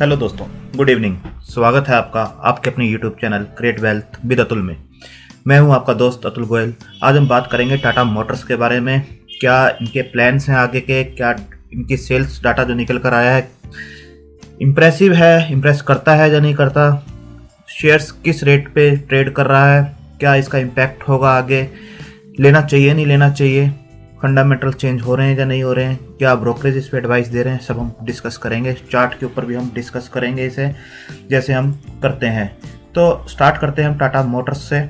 Hello दोस्तों, good evening. स्वागत है आपका आपके अपने YouTube channel create wealth with Atul में। मैं हूं आपका दोस्त अतुल गोयल। आज हम बात करेंगे टाटा मोटर्स के बारे में। क्या इनके प्लान्स हैं आगे के, क्या इनकी सेल्स डाटा जो निकल कर आया है इम्प्रेसिव है, इम्प्रेस करता है या नहीं करता, शेयर्स किस रेट पे ट्रेड कर रहा है, क्या इसका इम्पैक्ट होगा आगे, लेना चाहिए नहीं लेना चाहिए, फंडामेंटल चेंज हो रहे हैं या नहीं हो रहे हैं, क्या ब्रोकरेज इस पर एडवाइस दे रहे हैं, सब हम डिस्कस करेंगे। चार्ट के ऊपर भी हम डिस्कस करेंगे इसे, जैसे हम करते हैं। तो स्टार्ट करते हैं हम टाटा मोटर्स से।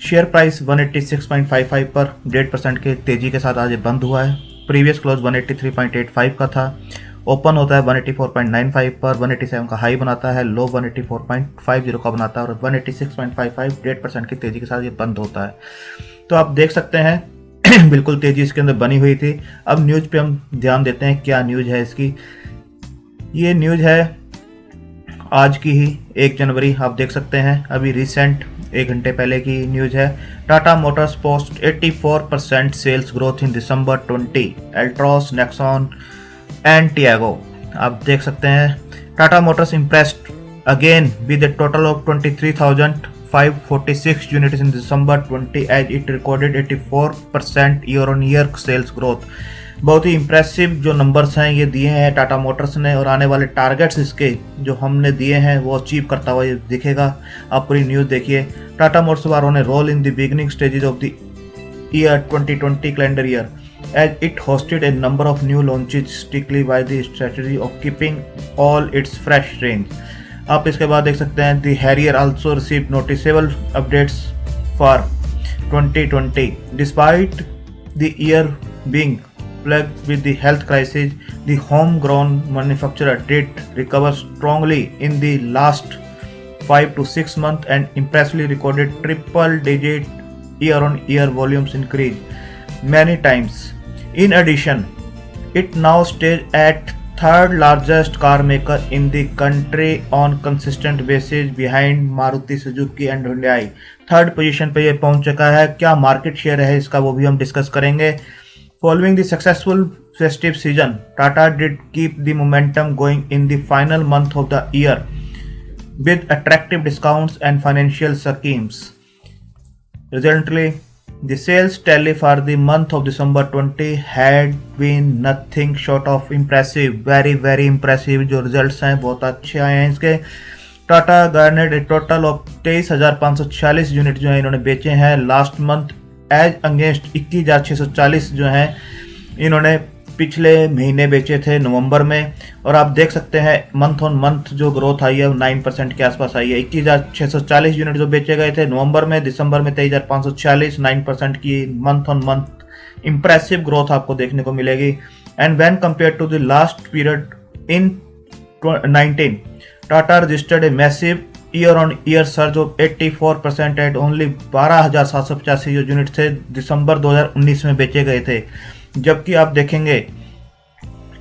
शेयर प्राइस 186.55 पर 1.5% के तेजी के साथ आज ये बंद हुआ है। प्रीवियस क्लोज 183.85 का था। ओपन होता है 184.95 पर, 187 का हाई बनाता है, लो 184.50 का बनाता है और 186.55 1.5% की तेजी के साथ ये बंद होता है। तो आप देख सकते हैं बिल्कुल तेजी इसके अंदर बनी हुई थी। अब न्यूज पे हम ध्यान देते हैं, क्या न्यूज है इसकी। ये न्यूज है आज की ही 1 जनवरी, आप देख सकते हैं अभी रिसेंट 1 घंटे पहले की न्यूज है। Tata Motors post 84% sales growth in December 20, Altroz, Nexon and Tiago. आप देख सकते हैं Tata Motors impressed again with a total of 23,546 units in December 20 as it recorded 84% year-on-year sales growth। बहुत ही इम्प्रेसिव जो नंबर्स हैं ये दिए हैं टाटा मोटर्स ने, और आने वाले टारगेट्स इसके जो हमने दिए हैं वो अचीव करता हुआ ये दिखेगा। आप पूरी न्यूज़ देखिए। Tata Motors were on a roll in the beginning stages of the year 2020 calendar year as it hosted a number of new launches strictly by the strategy of keeping all its fresh range। आप इसके बाद देख सकते हैं The Harrier also received noticeable updates for 2020 despite the year being plagued with the health crisis। The homegrown manufacturer did recover strongly in the last 5 to 6 months and impressively recorded triple-digit year-on-year volumes increase many times। In addition, it now stays at third largest car maker in the country on consistent basis behind Maruti Suzuki and Hyundai। Third position पे ये पहुंच चुका है। क्या market share है इसका वो भी हम डिस्कस करेंगे। Following the successful festive season, Tata did keep the momentum going in the final month of the year with attractive discounts and financial schemes। Resultantly, the sales tally for the month of December 20 had been nothing short of impressive। very impressive जो results हैं बहुत अच्छे आए हैं इसके। टाटा गार्नेड ए total of 23,546 unit जो है इन्होंने बेचे हैं लास्ट मंथ एज अगेंस्ट 21,640 जो हैं इन्होंने पिछले महीने बेचे थे नवंबर में। और आप देख सकते हैं मंथ ऑन मंथ जो ग्रोथ आई है 9% के आसपास आई है। 21,640 यूनिट जो बेचे गए थे नवंबर में, दिसंबर में 23,546, 9% की month on month impressive growth आपको देखने को मिलेगी। And when compare to the last period in 19, Tata registered a massive year on year surge of 84% at only 12,785 जो यूनिट थे दिसंबर 2019 में बेचे गए थे। जबकि आप देखेंगे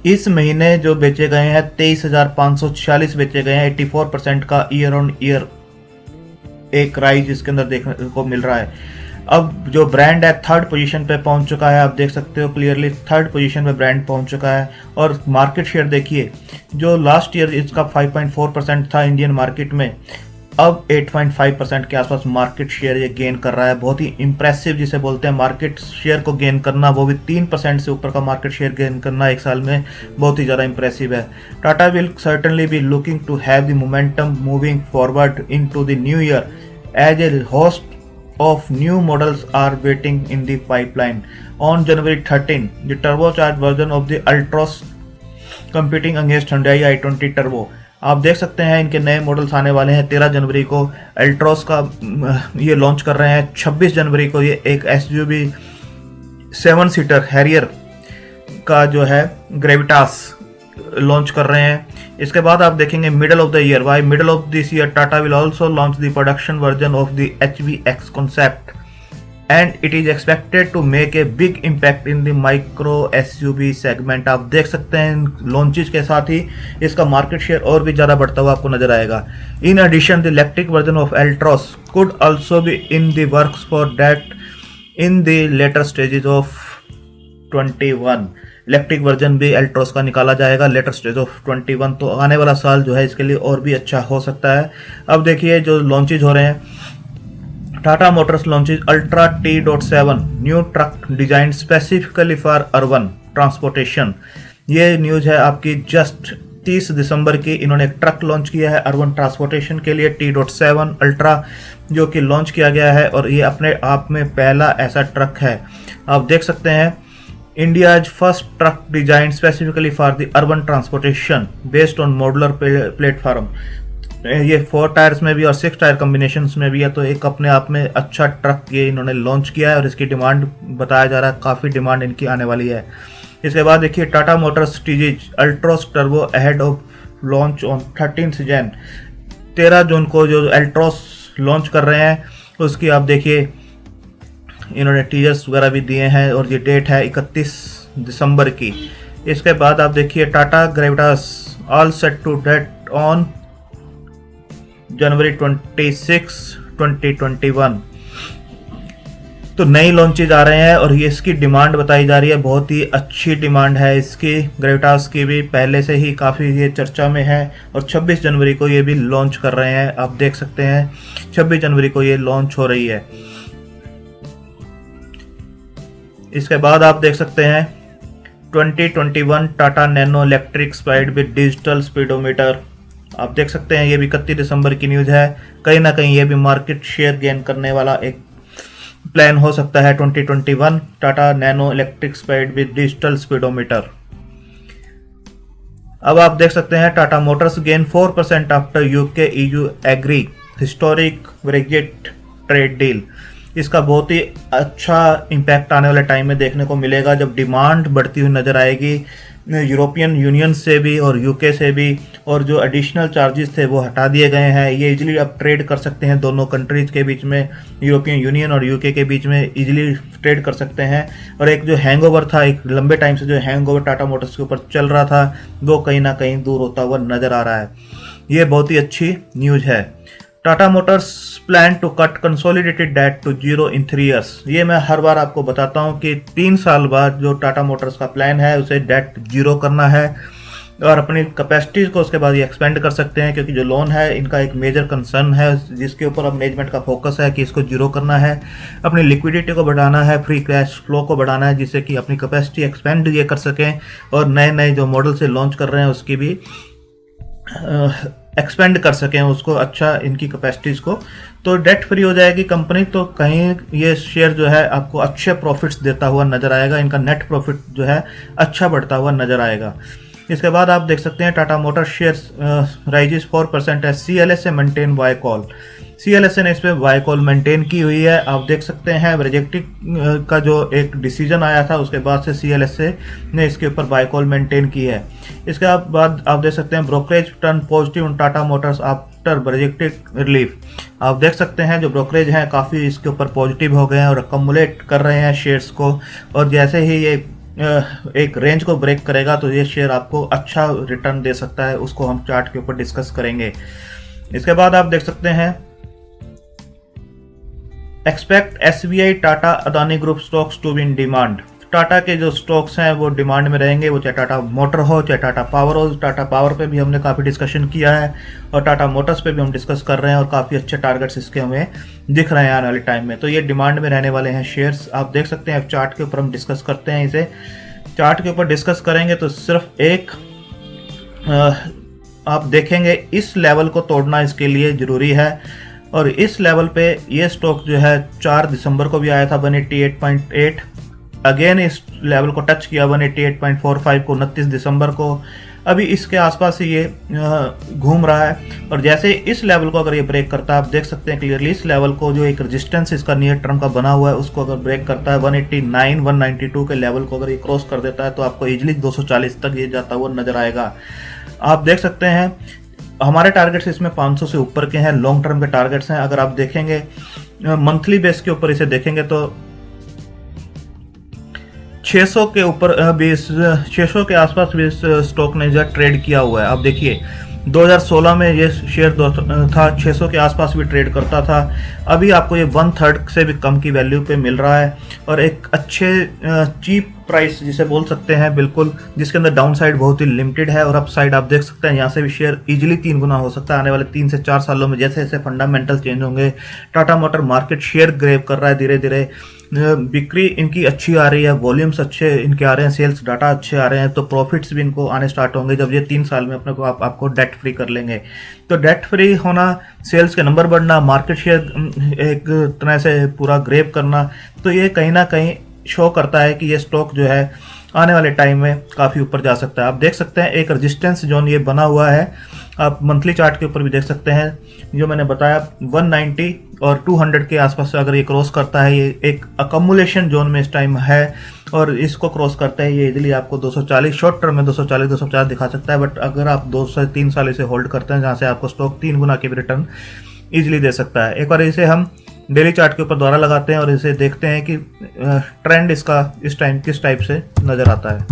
इस महीने जो बेचे गए हैं 23,546 बेचे गए हैं। 84% का ईयर ऑन ईयर एक राइज इसके अंदर देखने को मिल रहा है। अब जो ब्रांड है थर्ड पोजीशन पे पहुंच चुका है, आप देख सकते हो क्लियरली थर्ड पोजीशन पे ब्रांड पहुंच चुका है। और मार्केट शेयर देखिए जो लास्ट ईयर इसका 5.4% था इंडियन मार्केट में, अब 8.5% के आसपास मार्केट शेयर ये गेन कर रहा है। बहुत ही इंप्रेसिव जिसे बोलते हैं मार्केट शेयर को गेन करना, वो भी 3% से ऊपर का मार्केट शेयर गेन करना एक साल में बहुत ही ज़्यादा इंप्रेसिव है। Tata will certainly be looking to have the momentum moving forward in to the new year as a host of new models are waiting in the pipeline। On January 13, the turbocharged version of the Altroz competing against Hyundai i20 Turbo। आप देख सकते हैं इनके नए models आने वाले हैं 13 जनवरी को। अल्ट्रॉस का ये लॉन्च कर रहे हैं। 26 जनवरी को ये एक SUV 7 सीटर हैरियर का जो है ग्रेविटास लॉन्च कर रहे हैं। इसके बाद आप देखेंगे middle of the year, by middle of this year Tata will also launch the production version of the HVX concept and it is expected to make a big impact in the micro SUV segment। आप देख सकते हैं launches के साथ ही इसका market share और भी ज़्यादा बढ़ता हुआ आपको नजर आएगा। In addition the electric version of Altroz could also be in the works for that in the later stages of 21। Electric version भी एल्ट्रोस का निकाला जाएगा लेटर स्टेज ऑफ 21। तो आने वाला साल जो है इसके लिए और भी अच्छा हो सकता है। अब देखिए जो लॉन्चेज हो रहे हैं, Tata Motors launches ultra T.7 new truck design specifically for urban transportation. ये न्यूज़ है आपकी जस्ट 30 दिसंबर की। इन्होंने एक ट्रक लॉन्च किया है अर्बन ट्रांसपोर्टेशन के लिए T.7 अल्ट्रा, जो कि लॉन्च किया गया है और ये अपने आप में पहला ऐसा ट्रक है। आप देख सकते हैं, India's first truck design specifically for the urban transportation based on modular platform. ये 4 टायर्स में भी और 6 टायर कॉम्बिनेशन में भी है, तो एक अपने आप में अच्छा ट्रक ये इन्होंने लॉन्च किया है और इसकी डिमांड बताया जा रहा है, काफ़ी डिमांड इनकी आने वाली है। इसके बाद देखिए Tata Motors teases Altroz turbo ahead of launch on 13 June. 13 जून को जो अल्ट्रोस लॉन्च कर रहे हैं उसकी आप देखिए इन्होंने टीजर्स वगैरह भी दिए हैं और ये डेट है 31 दिसंबर की। इसके बाद आप देखिए Tata Gravitas all set to date on January 26, 2021। तो नई लॉन्चेज आ रहे हैं और ये इसकी डिमांड बताई जा रही है, बहुत ही अच्छी डिमांड है इसकी। ग्रेविटास की भी पहले से ही काफ़ी ये चर्चा में है और 26 जनवरी को ये भी लॉन्च कर रहे हैं। आप देख सकते हैं 26 जनवरी को ये लॉन्च हो रही है। इसके बाद आप देख सकते हैं 2021 Tata Nano electric spied with digital speedometer. आप देख सकते हैं ये भी 31 दिसंबर की न्यूज़ है। कहीं ना कहीं ये भी मार्केट शेयर गेन करने वाला एक प्लान हो सकता है। 2021 Tata Nano electric spied with digital speedometer. अब आप देख सकते हैं Tata Motors gain 4% after UK EU agree historic Brexit trade deal. इसका बहुत ही अच्छा इम्पैक्ट आने वाले टाइम में देखने को मिलेगा जब डिमांड बढ़ती हुई नजर आएगी यूरोपियन यूनियन से भी और यूके से भी, और जो एडिशनल चार्जेस थे वो हटा दिए गए हैं। ये इजीली अब ट्रेड कर सकते हैं दोनों कंट्रीज के बीच में, यूरोपियन यूनियन और यूके के बीच में इजीली ट्रेड कर सकते हैं। और एक जो हैंगओवर था, एक लंबे टाइम से जो हैंगओवर टाटा मोटर्स के ऊपर चल रहा था, वो कहीं ना कहीं दूर होता हुआ नजर आ रहा है। ये बहुत ही अच्छी न्यूज है। Tata Motors plan to cut consolidated debt to 0 in 3 years. ये मैं हर बार आपको बताता हूँ कि 3 साल बाद जो टाटा मोटर्स का प्लान है उसे डेट 0 करना है और अपनी कैपेसिटीज को उसके बाद ये एक्सपेंड कर सकते हैं, क्योंकि जो लोन है इनका एक मेजर कंसर्न है जिसके ऊपर अब मैनेजमेंट का फोकस है कि इसको 0 करना है, अपनी लिक्विडिटी को बढ़ाना है, फ्री कैश फ्लो को बढ़ाना है, जिससे कि अपनी कैपेसिटी एक्सपेंड ये कर सकें और नए नए जो मॉडल से लॉन्च कर रहे हैं उसकी भी एक्सपेंड कर सकें उसको, अच्छा इनकी कैपेसिटीज़ को। तो डेट फ्री हो जाएगी कंपनी, तो कहीं ये शेयर जो है आपको अच्छे प्रॉफिट्स देता हुआ नज़र आएगा, इनका नेट प्रॉफिट जो है अच्छा बढ़ता हुआ नज़र आएगा। इसके बाद आप देख सकते हैं टाटा मोटर शेयर्स राइजेस 4% है। CLSA maintain by call. CLSA ने इस पर बाय कॉल मेंटेन की हुई है। आप देख सकते हैं रिजेक्टिव का जो एक डिसीजन आया था उसके बाद से CLSA ने इसके ऊपर बाय कॉल मेंटेन की है। इसके बाद आप देख सकते हैं brokerage turn positive on Tata Motors after rejective relief. आप देख सकते हैं जो ब्रोकरेज हैं काफ़ी इसके ऊपर पॉजिटिव हो गए हैं और अकमुलेट कर रहे हैं शेयर्स को, और जैसे ही ये एक रेंज को ब्रेक करेगा तो ये शेयर आपको अच्छा रिटर्न दे सकता है, उसको हम चार्ट के ऊपर डिस्कस करेंगे। इसके बाद आप देख सकते हैं expect SBI Tata Adani group stocks to be in demand. Tata के जो स्टॉक्स हैं वो डिमांड में रहेंगे, वो चाहे टाटा मोटर हो चाहे टाटा पावर हो। टाटा पावर पे भी हमने काफ़ी डिस्कशन किया है और टाटा मोटर्स पे भी हम डिस्कस कर रहे हैं और काफ़ी अच्छे टारगेट्स इसके हमें दिख रहे हैं आने वाले टाइम में। तो ये डिमांड में रहने वाले हैं शेयर्स। आप देख सकते हैं, चार्ट के ऊपर हम डिस्कस करते हैं इसे। चार्ट के ऊपर डिस्कस करेंगे तो सिर्फ एक आप देखेंगे इस लेवल को तोड़ना इसके लिए ज़रूरी है, और इस लेवल पे ये स्टॉक जो है 4 दिसंबर को भी आया था 188.8, अगेन इस लेवल को टच किया 188.45 को 29 दिसंबर को। अभी इसके आसपास ही ये घूम रहा है, और जैसे इस लेवल को अगर ये ब्रेक करता है, आप देख सकते हैं क्लियरली इस लेवल को जो एक रेजिस्टेंस इसका नियर टर्म का बना हुआ है उसको अगर ब्रेक करता है 189 192 के लेवल को अगर ये क्रॉस कर देता है तो आपको इजीली 240 तक ये जाता हुआ नजर आएगा। आप देख सकते हैं हमारे टारगेट्स इसमें 500 से ऊपर के हैं, लॉन्ग टर्म के टारगेट्स हैं। अगर आप देखेंगे मंथली बेस के ऊपर इसे देखेंगे तो 600 के ऊपर भी 600 के आसपास भी इस स्टॉक ने जो ट्रेड किया हुआ है। आप देखिए 2016 में ये शेयर था 600 के आसपास भी ट्रेड करता था, अभी आपको ये 1/3 से भी कम की वैल्यू पे मिल रहा है और एक अच्छे चीप प्राइस जिसे बोल सकते हैं, बिल्कुल, जिसके अंदर डाउन साइड बहुत ही लिमिटेड है और अप साइड आप देख सकते हैं यहाँ से भी शेयर इजीली 3 गुना हो सकता है आने वाले 3 से 4 सालों में। जैसे जैसे फंडामेंटल चेंज होंगे, Tata motor market share grab कर रहा है धीरे धीरे, बिक्री इनकी अच्छी आ रही है, वॉल्यूम्स अच्छे इनके आ रहे हैं, सेल्स डाटा अच्छे आ रहे हैं, तो प्रॉफिट्स भी इनको आने स्टार्ट होंगे जब ये 3 साल में अपने को आपको डेट फ्री कर लेंगे। तो डेट फ्री होना, सेल्स के नंबर बढ़ना, मार्केट शेयर एक तरह से पूरा ग्रैब करना, तो ये कहीं ना कहीं शो करता है कि ये स्टॉक जो है आने वाले टाइम में काफ़ी ऊपर जा सकता है। आप देख सकते हैं एक रेजिस्टेंस जोन ये बना हुआ है, आप मंथली चार्ट के ऊपर भी देख सकते हैं, जो मैंने बताया 190 और 200 के आसपास अगर ये क्रॉस करता है, ये एक अकमुलेशन जोन में इस टाइम है, और इसको क्रॉस करता है ये इजीली आपको 240 शॉर्ट टर्म में 240 250 दिखा सकता है। बट अगर आप 2 से 3 साल इसे होल्ड करते हैं, जहाँ से आपको स्टॉक 3 गुना की भी रिटर्न ईजिली दे सकता है। एक बार इसे हम डेली चार्ट के ऊपर दोबारा लगाते हैं और इसे देखते हैं कि ट्रेंड इसका इस टाइम किस टाइप से नजर आता है।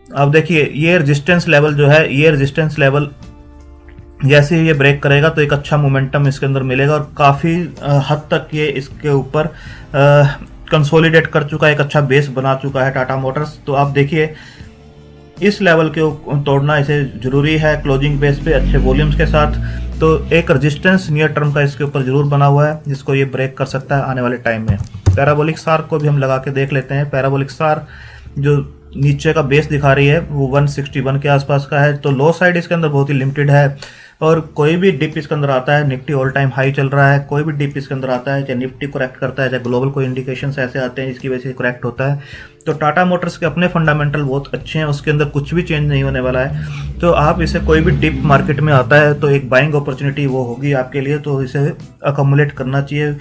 अब देखिए ये रेजिस्टेंस लेवल जो है, ये रेजिस्टेंस लेवल जैसे ही ये ब्रेक करेगा तो एक अच्छा मोमेंटम इसके अंदर मिलेगा और काफ़ी हद तक ये इसके ऊपर कंसोलिडेट कर चुका है, एक अच्छा बेस बना चुका है टाटा मोटर्स। तो आप देखिए इस लेवल के तोड़ना इसे जरूरी है क्लोजिंग बेस पे अच्छे वॉल्यूम्स के साथ। तो एक रेजिस्टेंस नियर टर्म का इसके ऊपर जरूर बना हुआ है जिसको ये ब्रेक कर सकता है आने वाले टाइम में। पैराबोलिक सार को भी हम लगा के देख लेते हैं। पैराबोलिक सार जो नीचे का बेस दिखा रही है वो 161 के आसपास का है, तो लो साइड इसके अंदर बहुत ही लिमिटेड है और कोई भी डिप इसके अंदर आता है, निफ्टी ऑल टाइम हाई चल रहा है, कोई भी डिप इसके अंदर आता है, चाहे निफ्टी करेक्ट करता है, चाहे ग्लोबल कोई इंडिकेशंस ऐसे आते हैं जिसकी वजह से करेक्ट होता है, तो टाटा मोटर्स के अपने फंडामेंटल बहुत अच्छे हैं, उसके अंदर कुछ भी चेंज नहीं होने वाला है। तो आप इसे कोई भी डिप मार्केट में आता है तो एक बाइंग अपॉर्चुनिटी वो होगी आपके लिए, तो इसे अकोमुलेट करना चाहिए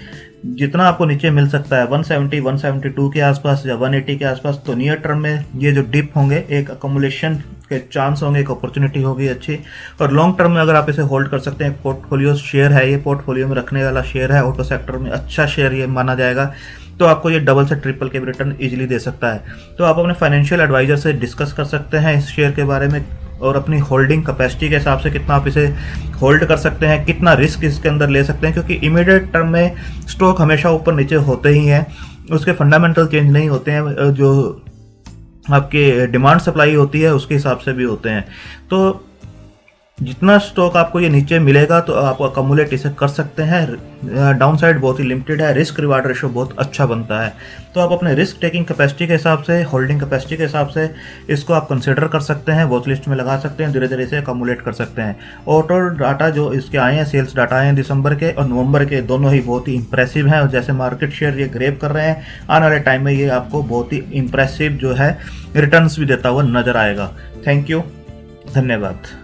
जितना आपको नीचे मिल सकता है 170 172 के आसपास या 180 के आसपास। तो नियर टर्म में ये जो डिप होंगे एक अकोमुलेशन के चांस होंगे, एक अपॉर्चुनिटी होगी अच्छी। और लॉन्ग टर्म में अगर आप इसे होल्ड कर सकते हैं, पोर्टफोलियो शेयर है, ये पोर्टफोलियो में रखने वाला शेयर है, ऑटो सेक्टर में अच्छा शेयर ये माना जाएगा, तो आपको ये डबल से ट्रिपल के भी रिटर्न इजीली दे सकता है। तो आप अपने फाइनेंशियल एडवाइजर से डिस्कस कर सकते हैं इस शेयर के बारे में और अपनी होल्डिंग कैपेसिटी के हिसाब से कितना आप इसे होल्ड कर सकते हैं, कितना रिस्क इसके अंदर ले सकते हैं, क्योंकि इमीडिएट टर्म में स्टॉक हमेशा ऊपर नीचे होते ही हैं, उसके फंडामेंटल चेंज नहीं होते हैं, जो आपके डिमांड सप्लाई होती है उसके हिसाब से भी होते हैं। तो जितना स्टॉक आपको ये नीचे मिलेगा तो आप अकोमुलेट इसे कर सकते हैं। डाउन साइड बहुत ही लिमिटेड है, रिस्क रिवार्ड रेशो बहुत अच्छा बनता है, तो आप अपने रिस्क टेकिंग कैपेसिटी के हिसाब से, होल्डिंग कैपेसिटी के हिसाब से इसको आप कंसिडर कर सकते हैं, वॉच लिस्ट में लगा सकते हैं, धीरे धीरे इसे अकोमुलेट कर सकते हैं। ऑटो डाटा जो इसके आए हैं, सेल्स डाटा आए हैं दिसंबर के और नवंबर के, दोनों ही बहुत ही इंप्रेसिव हैं और जैसे मार्केट शेयर ये ग्रैब कर रहे हैं, आने वाले टाइम में ये आपको बहुत ही इंप्रेसिव जो है रिटर्न्स भी देता हुआ नजर आएगा। थैंक यू, धन्यवाद।